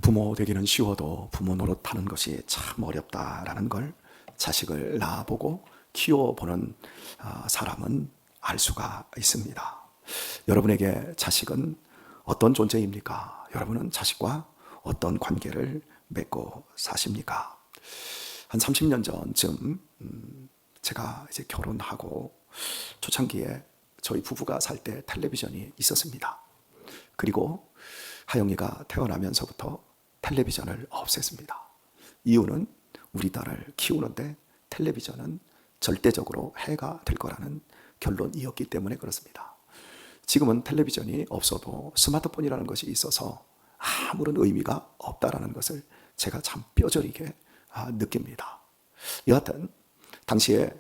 부모 되기는 쉬워도 부모 노릇하는 것이 참 어렵다라는 걸 자식을 낳아보고 키워보는 사람은 알 수가 있습니다. 여러분에게 자식은 어떤 존재입니까? 여러분은 자식과 어떤 관계를 맺고 사십니까? 한 30년 전쯤 제가 이제 결혼하고 초창기에 저희 부부가 살 때 텔레비전이 있었습니다. 그리고 하영이가 태어나면서부터 텔레비전을 없앴습니다. 이유는 우리 딸을 키우는데 텔레비전은 절대적으로 해가 될 거라는 결론이었기 때문에 그렇습니다. 지금은 텔레비전이 없어도 스마트폰이라는 것이 있어서 아무런 의미가 없다라는 것을 제가 참 뼈저리게 느낍니다. 여하튼 당시에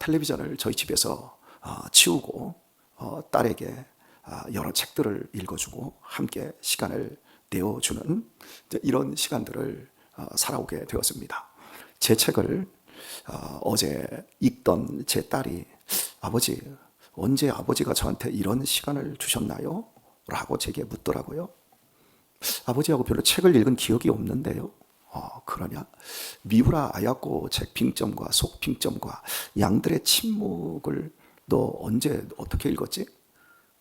텔레비전을 저희 집에서 치우고 딸에게 여러 책들을 읽어주고 함께 시간을 내어주는 이런 시간들을 살아오게 되었습니다. 제 책을 어제 읽던 제 딸이 아버지, 언제 아버지가 저한테 이런 시간을 주셨나요? 라고 제게 묻더라고요. 아버지하고 별로 책을 읽은 기억이 없는데요. 그러냐? 미우라 아야코 책 빙점과 속 빙점과 양들의 침묵을 너 언제 어떻게 읽었지?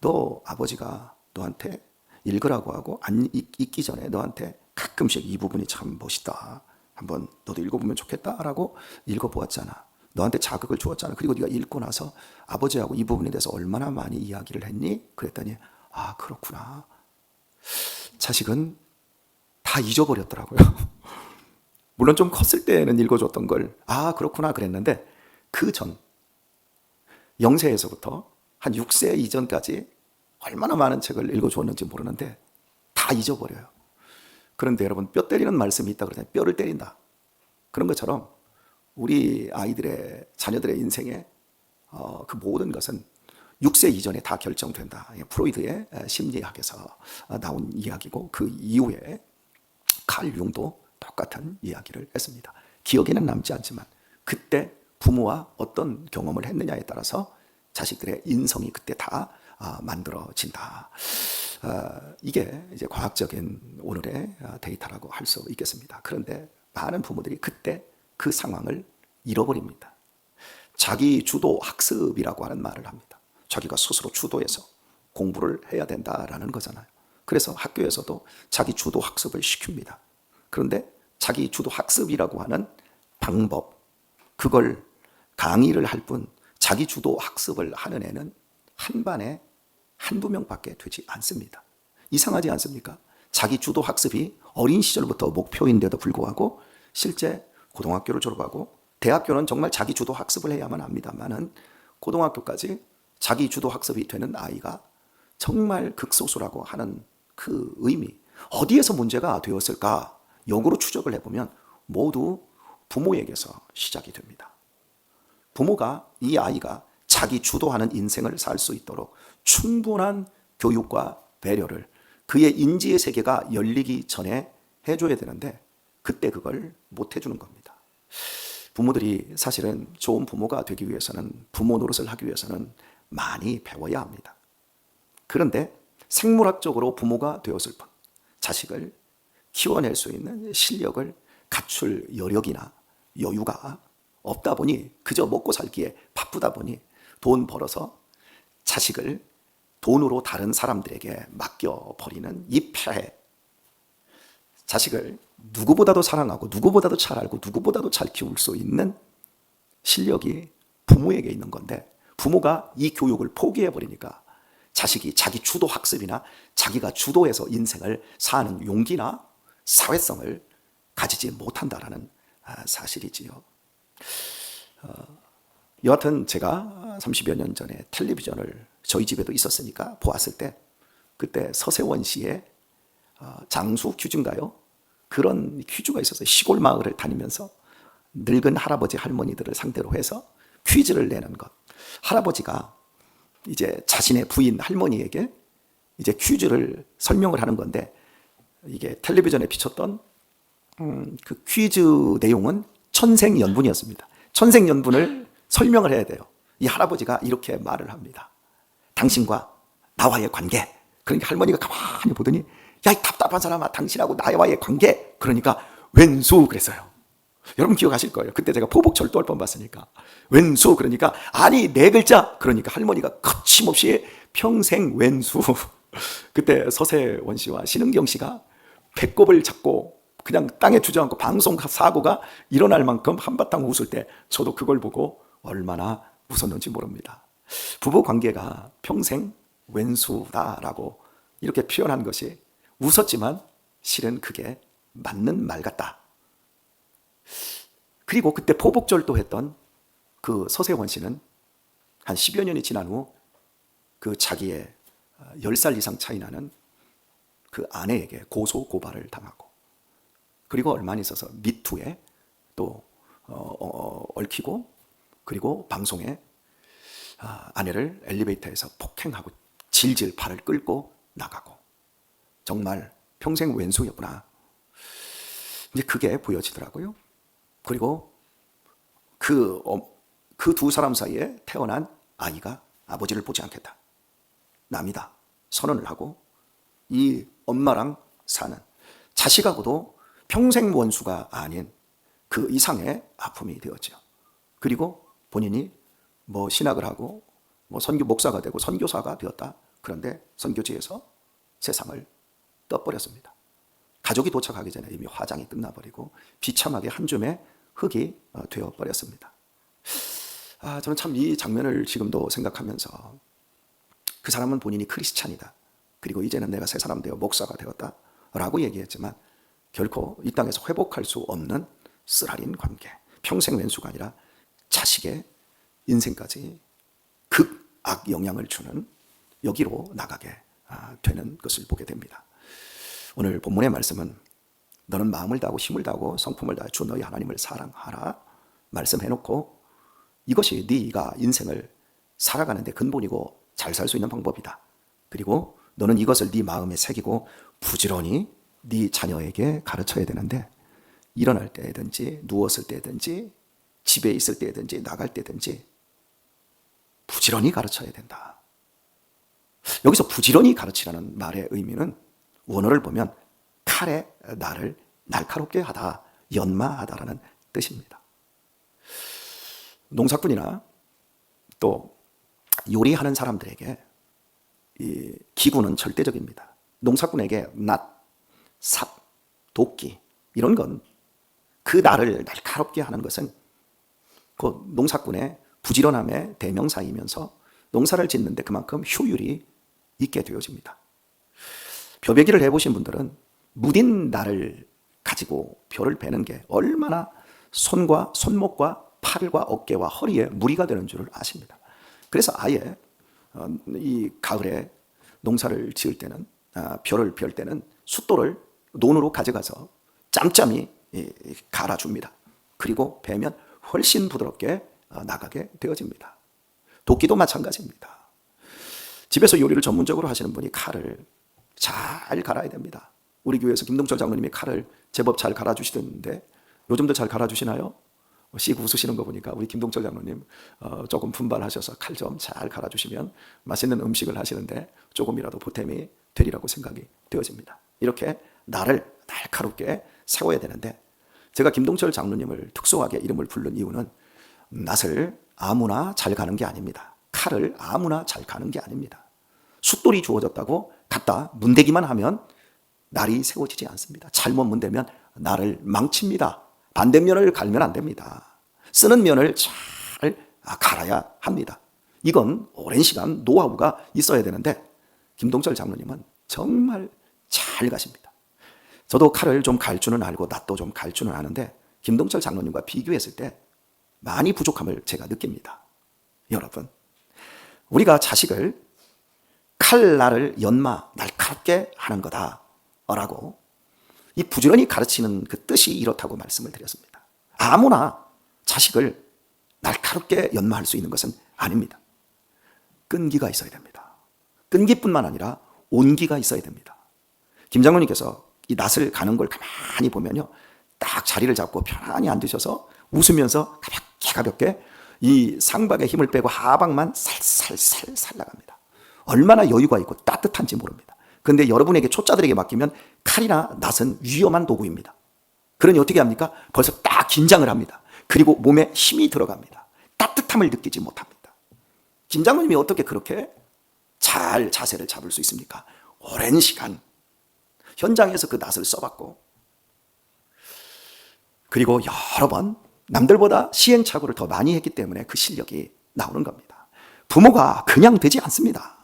너 아버지가 너한테 읽으라고 하고 안 읽기 전에 너한테 가끔씩 이 부분이 참 멋있다, 한번 너도 읽어보면 좋겠다라고 읽어보았잖아. 너한테 자극을 주었잖아. 그리고 네가 읽고 나서 아버지하고 이 부분에 대해서 얼마나 많이 이야기를 했니? 그랬더니 그렇구나. 자식은 다 잊어버렸더라고요. 물론 좀 컸을 때는 읽어줬던 걸 그렇구나 그랬는데 그 전 0세에서부터 한 6세 이전까지 얼마나 많은 책을 읽어주었는지 모르는데 다 잊어버려요. 그런데 여러분, 뼈 때리는 말씀이 있다 그러잖아요. 뼈를 때린다. 그런 것처럼 우리 아이들의 자녀들의 인생에 그 모든 것은 6세 이전에 다 결정된다. 프로이드의 심리학에서 나온 이야기고 그 이후에 칼 융도 똑같은 이야기를 했습니다. 기억에는 남지 않지만 그때 부모와 어떤 경험을 했느냐에 따라서 자식들의 인성이 그때 다 만들어진다. 이게 이제 과학적인 오늘의 데이터라고 할 수 있겠습니다. 그런데 많은 부모들이 그때 그 상황을 잃어버립니다. 자기 주도 학습이라고 하는 말을 합니다. 자기가 스스로 주도해서 공부를 해야 된다라는 거잖아요. 그래서 학교에서도 자기 주도 학습을 시킵니다. 그런데 자기 주도 학습이라고 하는 방법, 그걸 강의를 할 뿐 자기 주도 학습을 하는 애는 한 반에 한두 명밖에 되지 않습니다. 이상하지 않습니까? 자기 주도 학습이 어린 시절부터 목표인데도 불구하고 실제 고등학교를 졸업하고 대학교는 정말 자기 주도 학습을 해야만 합니다만은 고등학교까지 자기 주도 학습이 되는 아이가 정말 극소수라고 하는 그 의미, 어디에서 문제가 되었을까? 역으로 추적을 해보면 모두 부모에게서 시작이 됩니다. 부모가 이 아이가 자기 주도하는 인생을 살 수 있도록 충분한 교육과 배려를 그의 인지의 세계가 열리기 전에 해줘야 되는데 그때 그걸 못 해주는 겁니다. 부모들이 사실은 좋은 부모가 되기 위해서는, 부모 노릇을 하기 위해서는 많이 배워야 합니다. 그런데 생물학적으로 부모가 되었을 뿐 자식을 키워낼 수 있는 실력을 갖출 여력이나 여유가 없다 보니 그저 먹고 살기에 바쁘다 보니 돈 벌어서 자식을 돈으로 다른 사람들에게 맡겨버리는 이 폐해, 자식을 누구보다도 사랑하고 누구보다도 잘 알고 누구보다도 잘 키울 수 있는 실력이 부모에게 있는 건데 부모가 이 교육을 포기해버리니까 자식이 자기 주도 학습이나 자기가 주도해서 인생을 사는 용기나 사회성을 가지지 못한다라는 사실이지요. 여하튼 제가 30여 년 전에 텔레비전을 저희 집에도 있었으니까 보았을 때 그때 서세원 씨의 장수 퀴즈인가요? 그런 퀴즈가 있었어요. 시골 마을을 다니면서 늙은 할아버지 할머니들을 상대로 해서 퀴즈를 내는 것. 할아버지가 이제 자신의 부인 할머니에게 이제 퀴즈를 설명을 하는 건데 이게 텔레비전에 비쳤던 그 퀴즈 내용은 천생연분이었습니다. 천생연분을 설명을 해야 돼요. 이 할아버지가 이렇게 말을 합니다. 당신과 나와의 관계. 그러니까 할머니가 가만히 보더니 야, 이 답답한 사람아, 당신하고 나와의 관계, 그러니까 왼수 그랬어요. 여러분 기억하실 거예요. 그때 제가 포복 절도할 뻔 봤으니까. 왼수 그러니까 아니 네 글자, 그러니까 할머니가 거침없이 평생 왼수. 그때 서세원 씨와 신은경 씨가 배꼽을 잡고 그냥 땅에 주저앉고 방송 사고가 일어날 만큼 한바탕 웃을 때 저도 그걸 보고 얼마나 웃었는지 모릅니다. 부부 관계가 평생 왼수다라고 이렇게 표현한 것이 웃었지만 실은 그게 맞는 말 같다. 그리고 그때 포복절도 했던 그 서세원 씨는 한 10여 년이 지난 후 그 자기의 10살 이상 차이 나는 그 아내에게 고소 고발을 당하고, 그리고 얼마 안 있어서 미투에 또 얽히고, 그리고 방송에 아내를 엘리베이터에서 폭행하고 질질 팔을 끌고 나가고, 정말 평생 왼수였구나. 이제 그게 보여지더라고요. 그리고 그 두 사람 사이에 태어난 아이가 아버지를 보지 않겠다, 남이다 선언을 하고 이 엄마랑 사는 자식하고도 평생 원수가 아닌 그 이상의 아픔이 되었죠. 그리고 본인이 뭐 신학을 하고 뭐 선교 목사가 되고 선교사가 되었다. 그런데 선교지에서 세상을 떠버렸습니다. 가족이 도착하기 전에 이미 화장이 끝나버리고 비참하게 한 줌의 흙이 되어버렸습니다. 저는 참 이 장면을 지금도 생각하면서 그 사람은 본인이 크리스찬이다, 그리고 이제는 내가 새 사람 되어 목사가 되었다 라고 얘기했지만 결코 이 땅에서 회복할 수 없는 쓰라린 관계, 평생 왼수가 아니라 자식의 인생까지 극악 영향을 주는 여기로 나가게 되는 것을 보게 됩니다. 오늘 본문의 말씀은 너는 마음을 다하고 힘을 다하고 성품을 다해 주 너희 하나님을 사랑하라 말씀해놓고, 이것이 네가 인생을 살아가는데 근본이고 잘 살 수 있는 방법이다. 그리고 너는 이것을 네 마음에 새기고 부지런히 네 자녀에게 가르쳐야 되는데, 일어날 때든지 누웠을 때든지 집에 있을 때든지 나갈 때든지 부지런히 가르쳐야 된다. 여기서 부지런히 가르치라는 말의 의미는 원어를 보면 칼에 나를 날카롭게 하다, 연마하다라는 뜻입니다. 농사꾼이나 또 요리하는 사람들에게 이 기구는 절대적입니다. 농사꾼에게 낫, 삽, 도끼 이런 건 그 날을 날카롭게 하는 것은 그 농사꾼의 부지런함의 대명사이면서 농사를 짓는데 그만큼 효율이 있게 되어집니다. 벼베기를 해보신 분들은 무딘 날을 가지고 벼를 베는 게 얼마나 손과 손목과 팔과 어깨와 허리에 무리가 되는 줄을 아십니다. 그래서 아예 이 가을에 농사를 지을 때는 벼를 펼 때는 숫돌을 논으로 가져가서 짬짬이 갈아줍니다. 그리고 베면 훨씬 부드럽게 나가게 되어집니다. 도끼도 마찬가지입니다. 집에서 요리를 전문적으로 하시는 분이 칼을 잘 갈아야 됩니다. 우리 교회에서 김동철 장로님이 칼을 제법 잘 갈아주시던데 요즘도 잘 갈아주시나요? 씩 웃으시는 거 보니까 우리 김동철 장로님 조금 분발하셔서 칼 좀 잘 갈아주시면 맛있는 음식을 하시는데 조금이라도 보탬이 되리라고 생각이 되어집니다. 이렇게 나를 날카롭게 세워야 되는데, 제가 김동철 장로님을 특수하게 이름을 부른 이유는 낫을 아무나 잘 가는 게 아닙니다. 칼을 아무나 잘 가는 게 아닙니다. 숫돌이 주어졌다고 갖다 문대기만 하면 날이 세워지지 않습니다. 잘못 문대면 날을 망칩니다. 반대면을 갈면 안 됩니다. 쓰는 면을 잘 갈아야 합니다. 이건 오랜 시간 노하우가 있어야 되는데 김동철 장로님은 정말 잘 가십니다. 저도 칼을 좀 갈 줄은 알고 낫도 좀 갈 줄은 아는데 김동철 장로님과 비교했을 때 많이 부족함을 제가 느낍니다. 여러분, 우리가 자식을 칼날을 연마, 날카롭게 하는 거다라고 이 부지런히 가르치는 그 뜻이 이렇다고 말씀을 드렸습니다. 아무나 자식을 날카롭게 연마할 수 있는 것은 아닙니다. 끈기가 있어야 됩니다. 끈기뿐만 아니라 온기가 있어야 됩니다. 김 장로님께서 이 낫을 가는 걸 가만히 보면요, 딱 자리를 잡고 편안히 앉으셔서 웃으면서 가볍게 이 상박의 힘을 빼고 하박만 살살살살 나갑니다. 얼마나 여유가 있고 따뜻한지 모릅니다. 그런데 여러분에게 초짜들에게 맡기면 칼이나 낫은 위험한 도구입니다. 그러니 어떻게 합니까? 벌써 딱 긴장을 합니다. 그리고 몸에 힘이 들어갑니다. 따뜻함을 느끼지 못합니다. 김 장로님이 어떻게 그렇게 잘 자세를 잡을 수 있습니까? 오랜 시간 현장에서 그 낫을 써봤고, 그리고 여러 번 남들보다 시행착오를 더 많이 했기 때문에 그 실력이 나오는 겁니다. 부모가 그냥 되지 않습니다.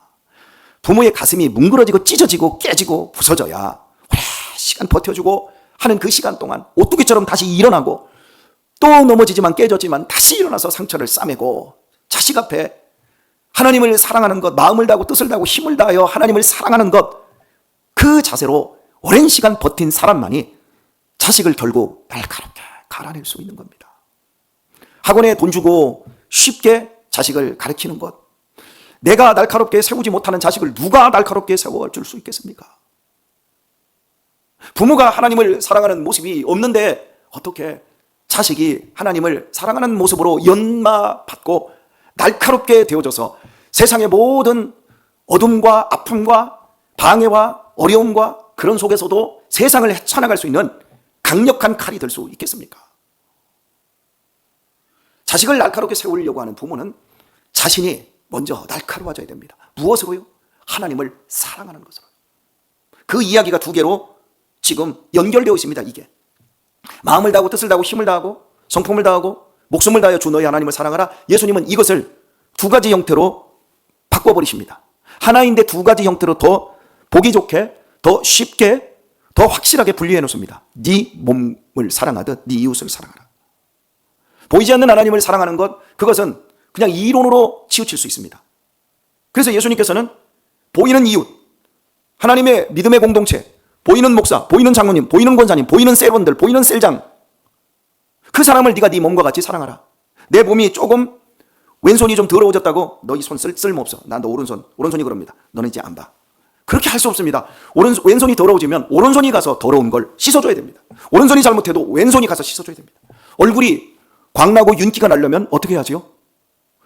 부모의 가슴이 뭉그러지고 찢어지고 깨지고 부서져야 오랜 시간 버텨주고 하는 그 시간 동안 오뚜기처럼 다시 일어나고, 또 넘어지지만 깨졌지만 다시 일어나서 상처를 싸매고, 자식 앞에 하나님을 사랑하는 것, 마음을 다하고 뜻을 다하고 힘을 다하여 하나님을 사랑하는 것, 그 자세로 오랜 시간 버틴 사람만이 자식을 결국 날카롭게 갈아낼 수 있는 겁니다. 학원에 돈 주고 쉽게 자식을 가르치는 것, 내가 날카롭게 세우지 못하는 자식을 누가 날카롭게 세워줄 수 있겠습니까? 부모가 하나님을 사랑하는 모습이 없는데 어떻게 자식이 하나님을 사랑하는 모습으로 연마받고 날카롭게 되어져서 세상의 모든 어둠과 아픔과 방해와 어려움과 그런 속에서도 세상을 헤쳐나갈 수 있는 강력한 칼이 될 수 있겠습니까? 자식을 날카롭게 세우려고 하는 부모는 자신이 먼저 날카로워져야 됩니다. 무엇으로요? 하나님을 사랑하는 것으로. 그 이야기가 두 개로 지금 연결되어 있습니다. 이게 마음을 다하고 뜻을 다하고 힘을 다하고 성품을 다하고 목숨을 다하여 주 너희 하나님을 사랑하라. 예수님은 이것을 두 가지 형태로 바꿔버리십니다. 하나인데 두 가지 형태로 더 보기 좋게, 더 쉽게, 더 확실하게 분리해 놓습니다. 네 몸을 사랑하듯 네 이웃을 사랑하라. 보이지 않는 하나님을 사랑하는 것, 그것은 그냥 이론으로 치우칠 수 있습니다. 그래서 예수님께서는 보이는 이웃, 하나님의 믿음의 공동체, 보이는 목사, 보이는 장로님, 보이는 권사님, 보이는 셀원들, 보이는 셀장, 그 사람을 네가 네 몸과 같이 사랑하라. 내 몸이 조금 왼손이 좀 더러워졌다고 너 이 손 쓸모없어. 난 너 오른손이 그럽니다. 너는 이제 안 봐. 그렇게 할 수 없습니다. 왼손이 더러워지면 오른손이 가서 더러운 걸 씻어줘야 됩니다. 오른손이 잘못해도 왼손이 가서 씻어줘야 됩니다. 얼굴이 광나고 윤기가 나려면 어떻게 해야지요?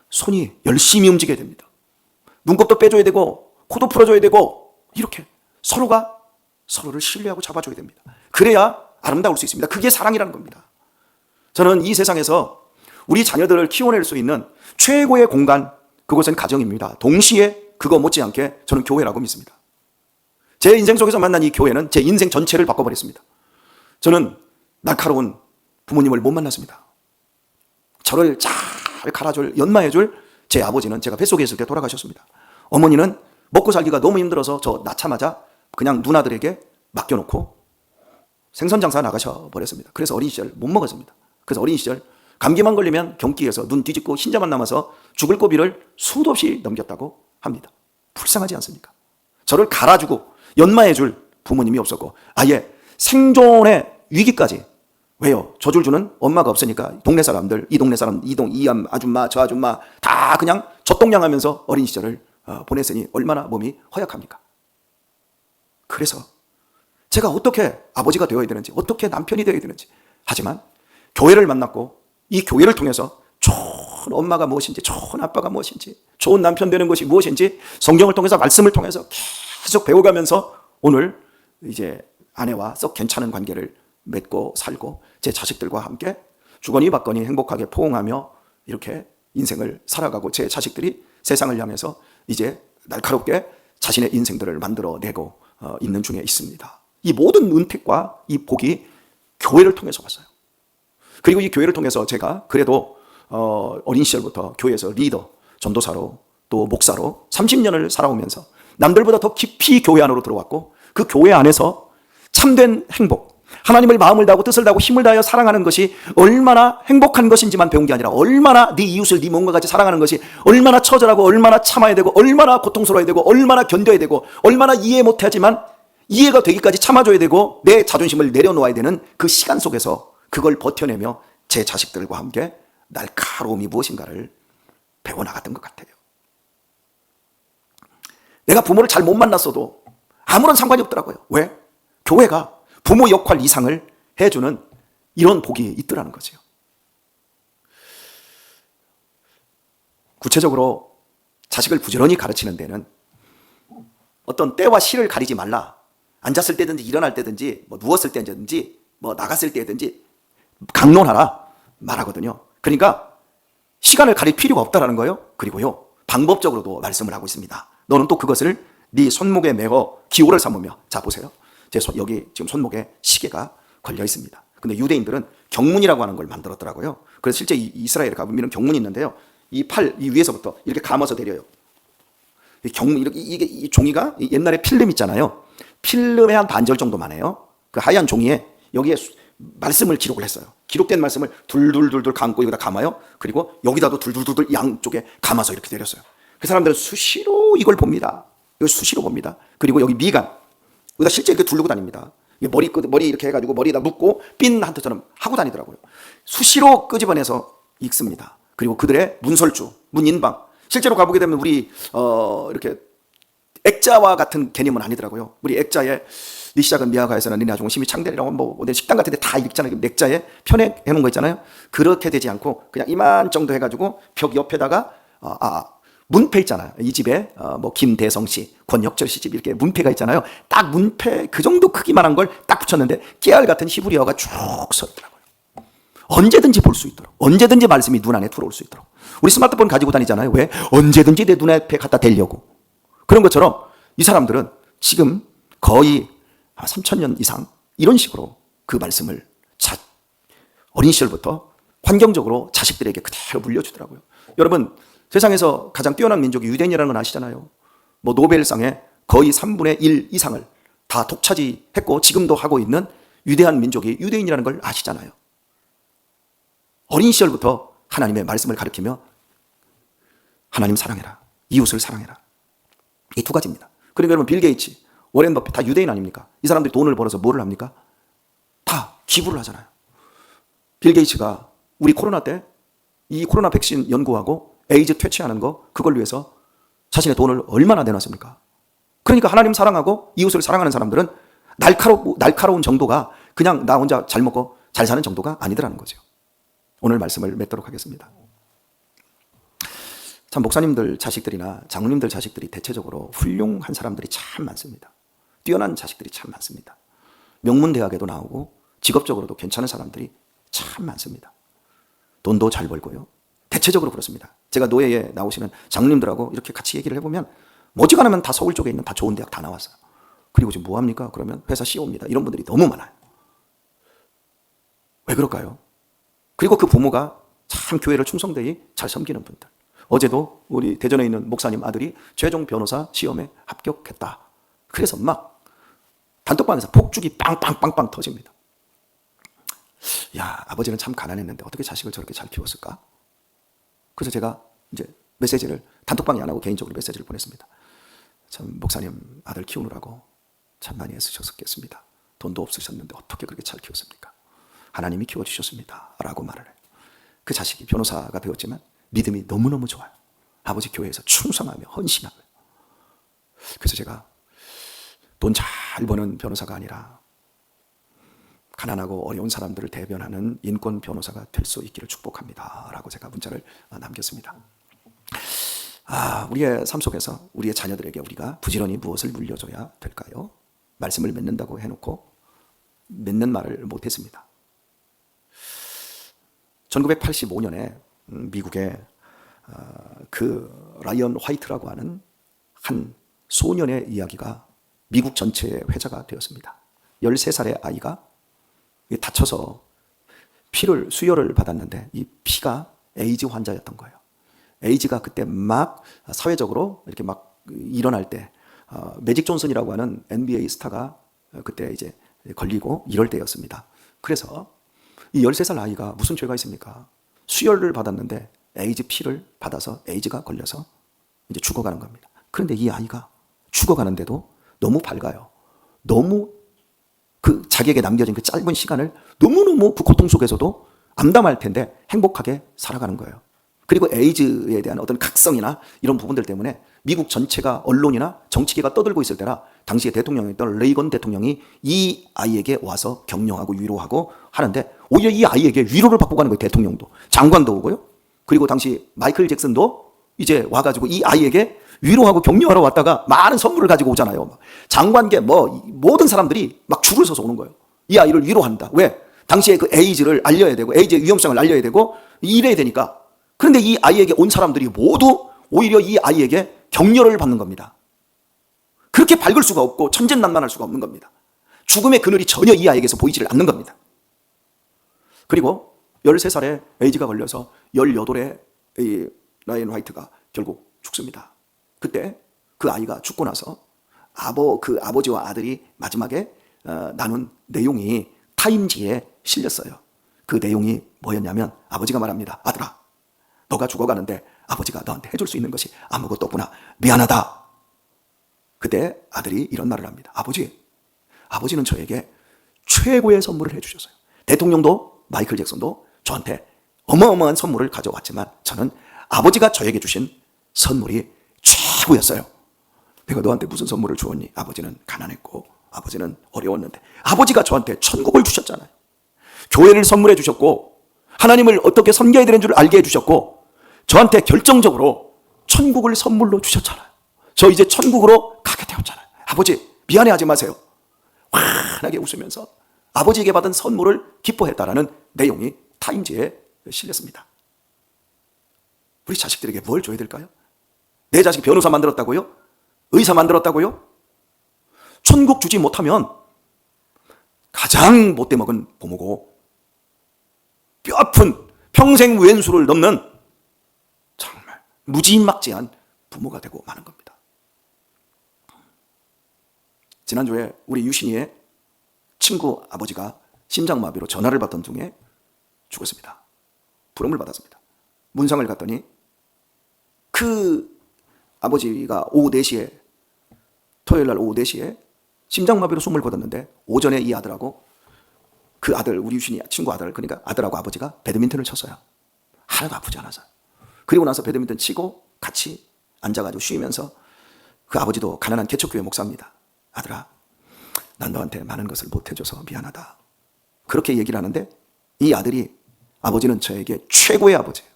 손이 열심히 움직여야 됩니다. 눈곱도 빼줘야 되고 코도 풀어줘야 되고, 이렇게 서로가 서로를 신뢰하고 잡아줘야 됩니다. 그래야 아름다울 수 있습니다. 그게 사랑이라는 겁니다. 저는 이 세상에서 우리 자녀들을 키워낼 수 있는 최고의 공간, 그곳은 가정입니다. 동시에 그거 못지않게 저는 교회라고 믿습니다. 제 인생 속에서 만난 이 교회는 제 인생 전체를 바꿔버렸습니다. 저는 날카로운 부모님을 못 만났습니다. 저를 잘 갈아줄, 연마해줄 제 아버지는 제가 뱃속에 있을 때 돌아가셨습니다. 어머니는 먹고 살기가 너무 힘들어서 저 낳자마자 그냥 누나들에게 맡겨놓고 생선장사 나가셔 버렸습니다. 그래서 어린 시절 못 먹었습니다. 그래서 어린 시절 감기만 걸리면 경기에서 눈 뒤집고 흰자만 남아서 죽을 고비를 수도 없이 넘겼다고 합니다. 불쌍하지 않습니까? 저를 갈아주고 연마해줄 부모님이 없었고, 아예 생존의 위기까지, 왜요? 젖을 주는 엄마가 없으니까 동네 사람들, 이 동네 사람, 이 아줌마, 저 아줌마 다 그냥 젖동량하면서 어린 시절을 보냈으니 얼마나 몸이 허약합니까? 그래서 제가 어떻게 아버지가 되어야 되는지, 어떻게 남편이 되어야 되는지, 하지만 교회를 만났고 이 교회를 통해서 좋은 엄마가 무엇인지, 좋은 아빠가 무엇인지, 좋은 남편 되는 것이 무엇인지 성경을 통해서, 말씀을 통해서 계속 배워가면서 오늘 이제 아내와 썩 괜찮은 관계를 맺고 살고 제 자식들과 함께 주거니 받거니 행복하게 포옹하며 이렇게 인생을 살아가고, 제 자식들이 세상을 향해서 이제 날카롭게 자신의 인생들을 만들어내고 있는 중에 있습니다. 이 모든 은택과 이 복이 교회를 통해서 왔어요. 그리고 이 교회를 통해서 제가 그래도 어린 시절부터 교회에서 리더, 전도사로 또 목사로 30년을 살아오면서 남들보다 더 깊이 교회 안으로 들어왔고, 그 교회 안에서 참된 행복, 하나님을 마음을 다하고 뜻을 다하고 힘을 다하여 사랑하는 것이 얼마나 행복한 것인지만 배운 게 아니라, 얼마나 네 이웃을 네 몸과 같이 사랑하는 것이 얼마나 처절하고 얼마나 참아야 되고 얼마나 고통스러워야 되고 얼마나 견뎌야 되고 얼마나 이해 못하지만 이해가 되기까지 참아줘야 되고 내 자존심을 내려놓아야 되는 그 시간 속에서 그걸 버텨내며 제 자식들과 함께 날카로움이 무엇인가를 배워나갔던 것 같아요. 내가 부모를 잘 못 만났어도 아무런 상관이 없더라고요. 왜? 교회가 부모 역할 이상을 해주는 이런 복이 있더라는 거죠. 구체적으로 자식을 부지런히 가르치는 데는 어떤 때와 시를 가리지 말라. 앉았을 때든지 일어날 때든지 뭐 누웠을 때든지 뭐 나갔을 때든지 강론하라 말하거든요. 그러니까 시간을 가릴 필요가 없다라는 거예요. 그리고요, 방법적으로도 말씀을 하고 있습니다. 너는 또 그것을 네 손목에 매어 기호를 삼으며. 자 보세요. 여기 지금 손목에 시계가 걸려 있습니다. 근데 유대인들은 경문이라고 하는 걸 만들었더라고요. 그래서 실제 이스라엘에 가보면 경문이 있는데요, 이 위에서부터 이렇게 감아서 내려요. 이 종이가 옛날에 필름 있잖아요. 필름의 한 반절 정도만 해요. 그 하얀 종이에 여기에 말씀을 기록을 했어요. 기록된 말씀을 둘둘둘둘 감고 여기다 감아요. 그리고 여기다도 둘둘둘둘 양쪽에 감아서 이렇게 내렸어요. 그 사람들은 수시로 이걸 봅니다. 이걸 수시로 봅니다. 그리고 여기 미간 여기다 실제 이렇게 두르고 다닙니다. 머리 이렇게 해가지고 머리에다 묶고 핀 한트처럼 하고 다니더라고요. 수시로 끄집어내서 읽습니다. 그리고 그들의 문설주, 문인방, 실제로 가보게 되면 우리 이렇게 액자와 같은 개념은 아니더라고요. 우리 액자에 네 시작은 미아가에서는 네 나중은 심히 창대리라고 뭐 식당 같은 데 다 읽잖아요. 액자에 편에 해놓은 거 있잖아요. 그렇게 되지 않고 그냥 이만 정도 해가지고 벽 옆에다가 문패 있잖아요. 이 집에 뭐 김대성 씨, 권혁철 씨 집 이렇게 문패가 있잖아요. 딱 문패 그 정도 크기만한 걸 딱 붙였는데 깨알 같은 히브리어가 쭉 서 있더라고요. 언제든지 볼 수 있도록, 언제든지 말씀이 눈 안에 들어올 수 있도록. 우리 스마트폰 가지고 다니잖아요. 왜? 언제든지 내 눈앞에 갖다 대려고. 그런 것처럼 이 사람들은 지금 거의 3,000년 이상 이런 식으로 그 말씀을 어린 시절부터 환경적으로 자식들에게 그대로 물려주더라고요. 여러분, 세상에서 가장 뛰어난 민족이 유대인이라는 건 아시잖아요. 뭐 노벨상의 거의 3분의 1 이상을 다 독차지했고 지금도 하고 있는 위대한 민족이 유대인이라는 걸 아시잖아요. 어린 시절부터 하나님의 말씀을 가르치며 하나님 사랑해라, 이웃을 사랑해라. 이 두 가지입니다. 그러니까 여러분, 빌 게이츠, 워렌 버핏 다 유대인 아닙니까? 이 사람들이 돈을 벌어서 뭐를 합니까? 다 기부를 하잖아요. 빌 게이츠가 우리 코로나 때 이 코로나 백신 연구하고 에이즈 퇴치하는 거, 그걸 위해서 자신의 돈을 얼마나 내놨습니까? 그러니까 하나님 사랑하고 이웃을 사랑하는 사람들은 날카로운 정도가 그냥 나 혼자 잘 먹고 잘 사는 정도가 아니더라는 거죠. 오늘 말씀을 맺도록 하겠습니다. 참 목사님들 자식들이나 장로님들 자식들이 대체적으로 훌륭한 사람들이 참 많습니다. 뛰어난 자식들이 참 많습니다. 명문대학에도 나오고 직업적으로도 괜찮은 사람들이 참 많습니다. 돈도 잘 벌고요. 대체적으로 그렇습니다. 제가 노예에 나오시는 장로님들하고 이렇게 같이 얘기를 해보면 머지않으면 다 서울 쪽에 있는 다 좋은 대학 다 나왔어요. 그리고 지금 뭐합니까? 그러면 회사 CEO입니다. 이런 분들이 너무 많아요. 왜 그럴까요? 그리고 그 부모가 참 교회를 충성되이 잘 섬기는 분들. 어제도 우리 대전에 있는 목사님 아들이 최종 변호사 시험에 합격했다. 그래서 막 단톡방에서 폭죽이 빵빵빵빵 터집니다. 야, 아버지는 참 가난했는데 어떻게 자식을 저렇게 잘 키웠을까? 그래서 제가 이제 메시지를 단톡방에 안 하고 개인적으로 메시지를 보냈습니다. 참 목사님 아들 키우느라고 참 많이 애쓰셨겠습니다. 돈도 없으셨는데 어떻게 그렇게 잘 키웠습니까? 하나님이 키워주셨습니다. 라고 말을 해요. 그 자식이 변호사가 되었지만 믿음이 너무너무 좋아요. 아버지 교회에서 충성하며 헌신하고요. 그래서 제가 돈 잘 버는 변호사가 아니라 가난하고 어려운 사람들을 대변하는 인권 변호사가 될 수 있기를 축복합니다. 라고 제가 문자를 남겼습니다. 우리의 삶 속에서 우리의 자녀들에게 우리가 부지런히 무엇을 물려줘야 될까요? 말씀을 맺는다고 해놓고 맺는 말을 못했습니다. 1985년에 미국의 그 라이언 화이트라고 하는 한 소년의 이야기가 미국 전체의 회자가 되었습니다. 13살의 아이가 다쳐서 수혈을 받았는데 이 피가 에이즈 환자였던 거예요. 에이즈가 그때 막 사회적으로 이렇게 막 일어날 때 매직 존슨이라고 하는 NBA 스타가 그때 이제 걸리고 이럴 때였습니다. 그래서 이 13살 아이가 무슨 죄가 있습니까? 수혈을 받았는데 에이즈 피를 받아서 에이즈가 걸려서 이제 죽어가는 겁니다. 그런데 이 아이가 죽어가는데도 너무 밝아요. 너무 그 자기에게 남겨진 그 짧은 시간을 너무너무 그 고통 속에서도 암담할 텐데 행복하게 살아가는 거예요. 그리고 에이즈에 대한 어떤 각성이나 이런 부분들 때문에 미국 전체가 언론이나 정치계가 떠들고 있을 때라 당시에 대통령이었던 레이건 대통령이 이 아이에게 와서 격려하고 위로하고 하는데 오히려 이 아이에게 위로를 받고 가는 거예요. 대통령도. 장관도 오고요. 그리고 당시 마이클 잭슨도 이제 와가지고 이 아이에게 위로하고 격려하러 왔다가 많은 선물을 가지고 오잖아요. 장관계 모든 사람들이 막 줄을 서서 오는 거예요. 이 아이를 위로한다. 왜? 당시에 그 에이즈를 알려야 되고 에이즈의 위험성을 알려야 되고 이래야 되니까. 그런데 이 아이에게 온 사람들이 모두 오히려 이 아이에게 격려를 받는 겁니다. 그렇게 밝을 수가 없고 천진난만할 수가 없는 겁니다. 죽음의 그늘이 전혀 이 아이에게서 보이지를 않는 겁니다. 그리고 13살에 에이즈가 걸려서 18에 이 라이언 화이트가 결국 죽습니다. 그때 그 아이가 죽고 나서 그 아버지와 아들이 마지막에 나눈 내용이 타임지에 실렸어요. 그 내용이 뭐였냐면 아버지가 말합니다. 아들아, 너가 죽어가는데 아버지가 너한테 해줄 수 있는 것이 아무것도 없구나. 미안하다. 그때 아들이 이런 말을 합니다. 아버지는 저에게 최고의 선물을 해주셨어요. 대통령도 마이클 잭슨도 저한테 어마어마한 선물을 가져왔지만 저는 아버지가 저에게 주신 선물이 최고였어요. 내가 너한테 무슨 선물을 주었니? 아버지는 가난했고 아버지는 어려웠는데 아버지가 저한테 천국을 주셨잖아요. 교회를 선물해 주셨고 하나님을 어떻게 섬겨야 되는 줄 알게 해주셨고 저한테 결정적으로 천국을 선물로 주셨잖아요. 저 이제 천국으로 가게 되었잖아요. 아버지 미안해하지 마세요. 환하게 웃으면서 아버지에게 받은 선물을 기뻐했다라는 내용이 타임지에 실렸습니다. 우리 자식들에게 뭘 줘야 될까요? 내 자식 변호사 만들었다고요? 의사 만들었다고요? 천국 주지 못하면 가장 못돼 먹은 부모고 뼈아픈 평생 왼수를 넘는 정말 무지막지한 부모가 되고 마는 겁니다. 지난주에 우리 유신이의 친구 아버지가 심장마비로 전화를 받던 중에 죽었습니다. 부름을 받았습니다. 문상을 갔더니 그 아버지가 오후 4시에 토요일날 오후 4시에 심장마비로 숨을 거뒀는데 오전에 이 아들하고 그 아들 우리 유신이 친구 아들 그러니까 아들하고 아버지가 배드민턴을 쳤어요. 하나도 아프지 않아서. 그리고 나서 배드민턴 치고 같이 앉아가지고 쉬면서 그 아버지도 가난한 개척교회 목사입니다. 아들아, 난 너한테 많은 것을 못해줘서 미안하다. 그렇게 얘기를 하는데 이 아들이 아버지는 저에게 최고의 아버지예요.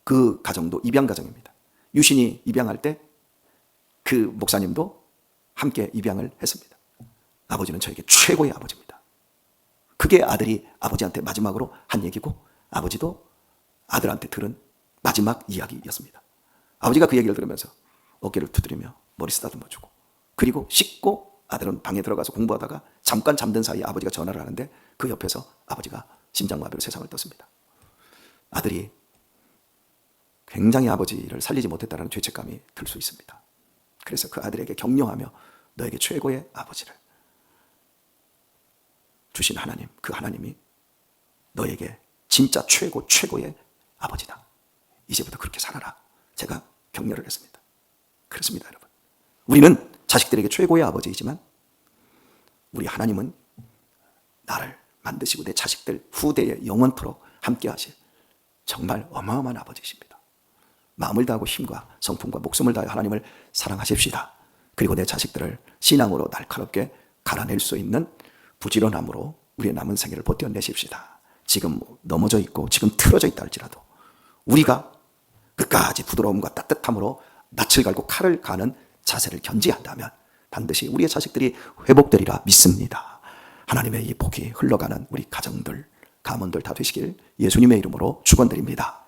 그 가정도 입양 가정입니다. 유신이 입양할 때 그 목사님도 함께 입양을 했습니다. 아버지는 저에게 최고의 아버지입니다. 그게 아들이 아버지한테 마지막으로 한 얘기고 아버지도 아들한테 들은 마지막 이야기였습니다. 아버지가 그 얘기를 들으면서 어깨를 두드리며 머리 쓰다듬어 주고 그리고 씻고 아들은 방에 들어가서 공부하다가 잠깐 잠든 사이에 아버지가 전화를 하는데 그 옆에서 아버지가 심장마비로 세상을 떴습니다. 아들이 굉장히 아버지를 살리지 못했다는 죄책감이 들 수 있습니다. 그래서 그 아들에게 격려하며 너에게 최고의 아버지를 주신 하나님, 그 하나님이 너에게 진짜 최고의 아버지다. 이제부터 그렇게 살아라. 제가 격려를 했습니다. 그렇습니다, 여러분. 우리는 자식들에게 최고의 아버지이지만 우리 하나님은 나를 만드시고 내 자식들 후대에 영원토록 함께 하실 정말 어마어마한 아버지이십니다. 마음을 다하고 힘과 성품과 목숨을 다해 하나님을 사랑하십시다. 그리고 내 자식들을 신앙으로 날카롭게 갈아낼 수 있는 부지런함으로 우리의 남은 생애를 버텨내십시다. 지금 넘어져 있고 지금 틀어져 있다 할지라도 우리가 끝까지 부드러움과 따뜻함으로 낯을 갈고 칼을 가는 자세를 견지한다면 반드시 우리의 자식들이 회복되리라 믿습니다. 하나님의 이 복이 흘러가는 우리 가정들, 가문들 다 되시길 예수님의 이름으로 축원드립니다.